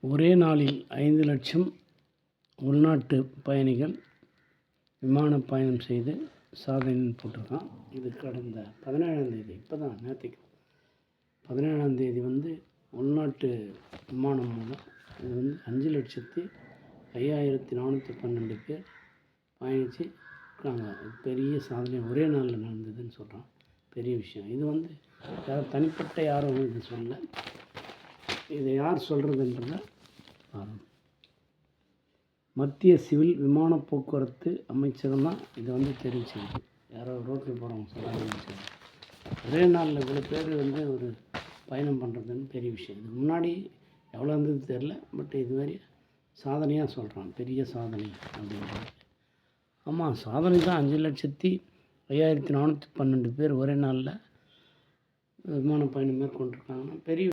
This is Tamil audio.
ஒரே நாளில் 5,00,000 உள்நாட்டு பயணிகள் விமான பயணம் செய்து சாதனை போட்டிருக்கான். இது கடந்த 17ஆம் தேதி, இப்போ தான் நேற்றுக்கு 17ஆம் தேதி உள்நாட்டு விமானம் மூலம் இது 5,05,412 பேர் பயணித்து இருக்காங்க. பெரிய சாதனை ஒரே நாளில் நடந்ததுன்னு சொல்கிறான். பெரிய விஷயம். இது யாரும் தனிப்பட்ட யாரும் இது சொல்லலை. இதை யார் சொல்கிறதுன்றத மத்திய சிவில் விமான போக்குவரத்து அமைச்சகம் தான் இதை தெரிவிச்சிருக்கு. யாரோ ரோட்டில் போகிறவங்க சொல்கிறாங்க. ஒரே நாளில் இவ்வளோ பேர் ஒரு பயணம் பண்ணுறதுன்னு பெரிய விஷயம். இதுக்கு முன்னாடி எவ்வளோ இருந்தது தெரில. பட் இதுமாதிரி சாதனையாக சொல்கிறான். பெரிய சாதனை அப்படின்றது. ஆமாம், சாதனை தான். 5,05,412 பேர் ஒரே நாளில் விமான பயணம் மேற்கொண்டிருக்காங்கன்னா பெரிய